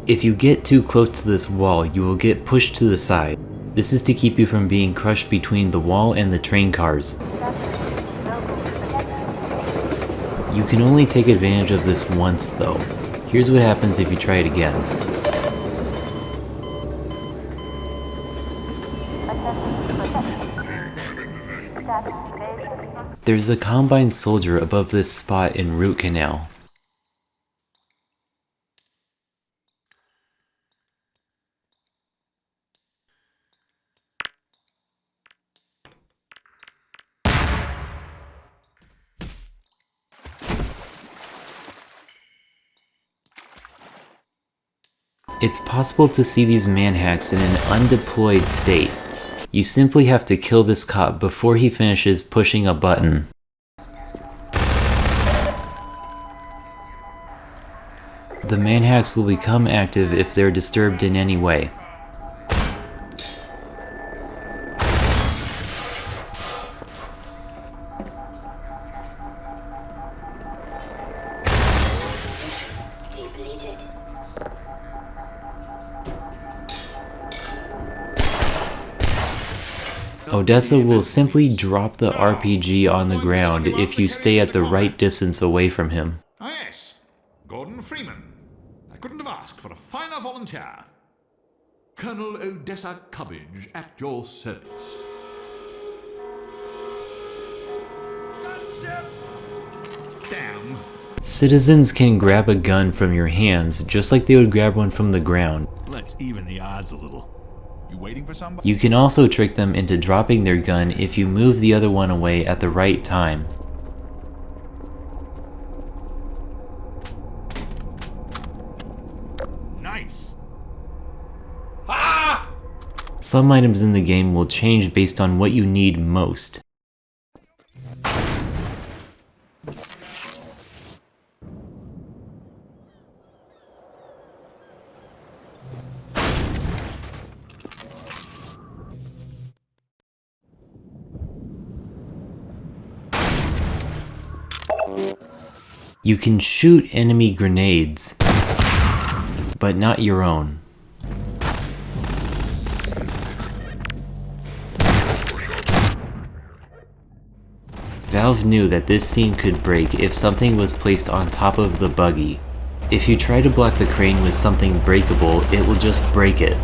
If you get too close to this wall, you will get pushed to the side. This is to keep you from being crushed between the wall and the train cars. You can only take advantage of this once though. Here's what happens if you try it again. There's a combine soldier above this spot in Root Canal. It's possible to see these manhacks in an undeployed state. You simply have to kill this cop before he finishes pushing a button. The manhacks will become active if they're disturbed in any way. Odessa will simply drop the RPG on the ground if you stay at the right distance away from him. Ah yes, Gordon Freeman. I couldn't have asked for a finer volunteer. Colonel Odessa Cubbage at your service. Damn. Citizens can grab a gun from your hands just like they would grab one from the ground. Let's even the odds a little. You waiting for somebody? You can also trick them into dropping their gun if you move the other one away at the right time. Nice. Some items in the game will change based on what you need most. You can shoot enemy grenades, but not your own. Valve knew that this scene could break if something was placed on top of the buggy. If you try to block the crane with something breakable, it will just break it.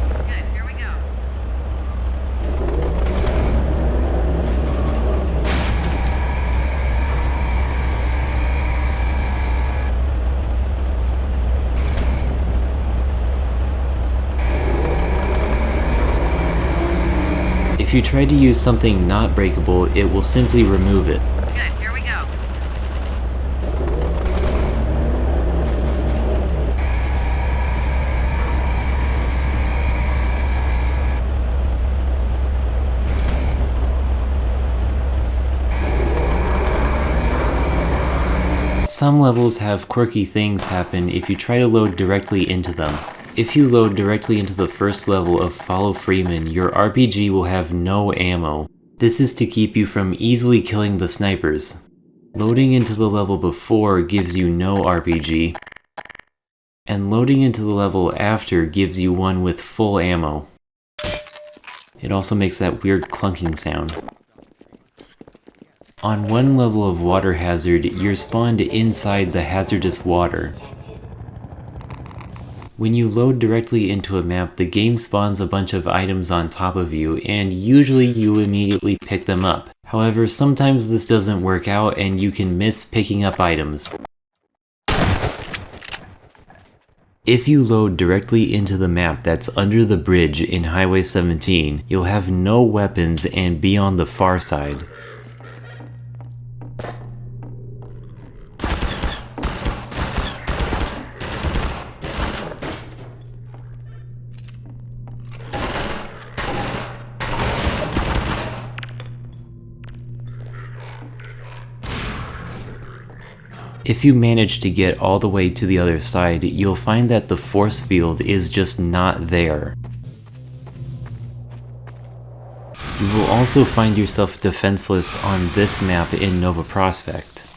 If you try to use something not breakable, it will simply remove it. Good, here we go. Some levels have quirky things happen if you try to load directly into them. If you load directly into the first level of Follow Freeman, your RPG will have no ammo. This is to keep you from easily killing the snipers. Loading into the level before gives you no RPG, and loading into the level after gives you one with full ammo. It also makes that weird clunking sound. On one level of Water Hazard, you're spawned inside the hazardous water. When you load directly into a map, the game spawns a bunch of items on top of you, and usually you immediately pick them up. However, sometimes this doesn't work out and you can miss picking up items. If you load directly into the map that's under the bridge in Highway 17, you'll have no weapons and be on the far side. If you manage to get all the way to the other side, you'll find that the force field is just not there. You will also find yourself defenseless on this map in Nova Prospect.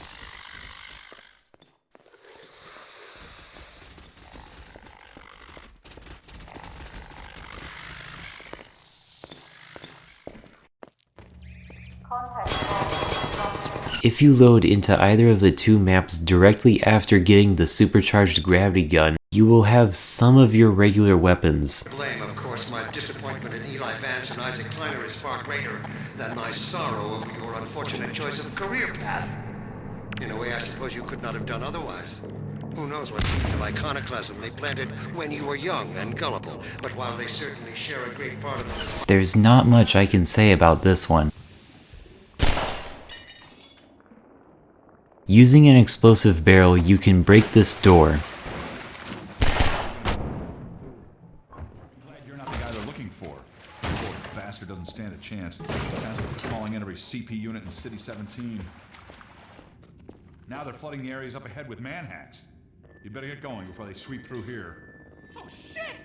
If you load into either of the two maps directly after getting the supercharged gravity gun, you will have some of your regular weapons. Blame, of course, my disappointment in Eli Vance and Isaac Kleiner is far greater than my sorrow over your unfortunate choice of career path. In a way, I suppose you could not have done otherwise. Who knows what seeds of iconoclasm they planted when you were young and gullible, but while they certainly share a great part of them. There's not much I can say about this one. Using an explosive barrel, you can break this door. Glad you're not the guy they're looking for. Poor bastard doesn't stand a chance. Tasked with calling in every CP unit in City 17. Now they're flooding the areas up ahead with manhacks. You better get going before they sweep through here. Oh shit!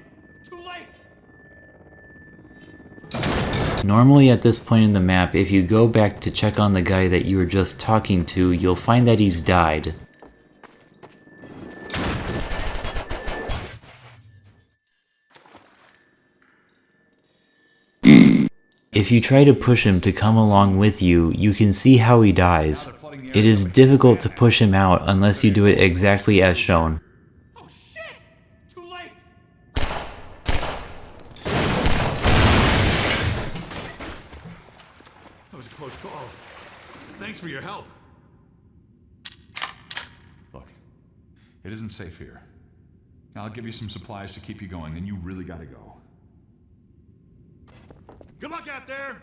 Too late! Normally at this point in the map, if you go back to check on the guy that you were just talking to, you'll find that he's died. If you try to push him to come along with you, you can see how he dies. It is difficult to push him out unless you do it exactly as shown. Oh shit! Too late! That was a close call. Thanks for your help. Look, it isn't safe here. I'll give you some supplies to keep you going, then you really gotta go. Good luck out there!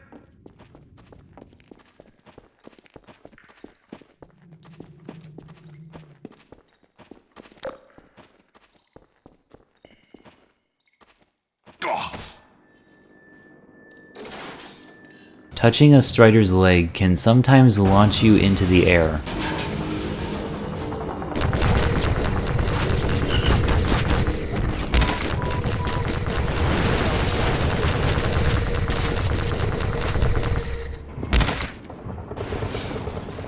Touching a strider's leg can sometimes launch you into the air.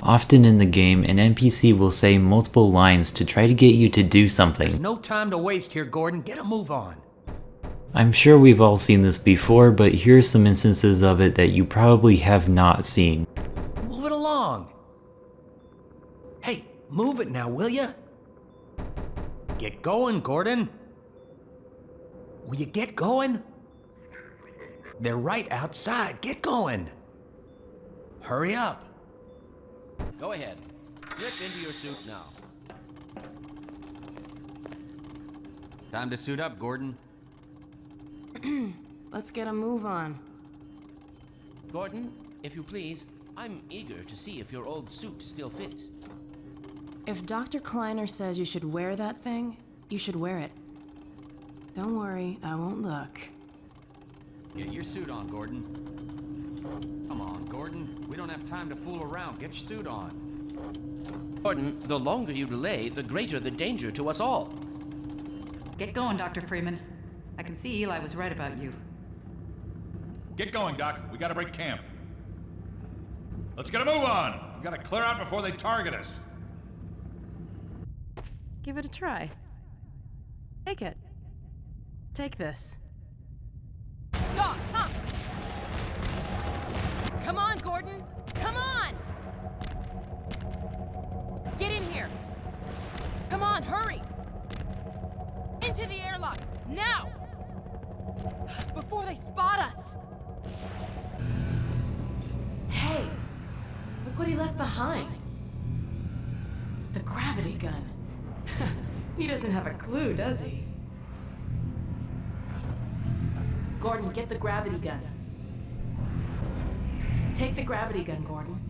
Often in the game, an NPC will say multiple lines to try to get you to do something. No time to waste here, Gordon. Get a move on. I'm sure we've all seen this before, but here's some instances of it that you probably have not seen. Move it along. Hey, move it now, will ya? Get going, Gordon. Will you get going? They're right outside. Get going. Hurry up. Go ahead. Slip into your suit now. Time to suit up, Gordon. Let's get a move on. Gordon, if you please, I'm eager to see if your old suit still fits. If Dr. Kleiner says you should wear that thing, you should wear it. Don't worry, I won't look. Get your suit on, Gordon. Come on, Gordon. We don't have time to fool around. Get your suit on. Gordon, the longer you delay, the greater the danger to us all. Get going, Dr. Freeman. I can see Eli was right about you. Get going, Doc. We gotta break camp. Let's get a move on! We gotta clear out before they target us. Give it a try. Take it. Take this. Doc, come! Come on, Gordon! Come on! Get in here! Come on, hurry! Into the airlock, now! Before they spot us! Hey! Look what he left behind. The gravity gun. He doesn't have a clue, does he? Gordon, get the gravity gun. Take the gravity gun, Gordon.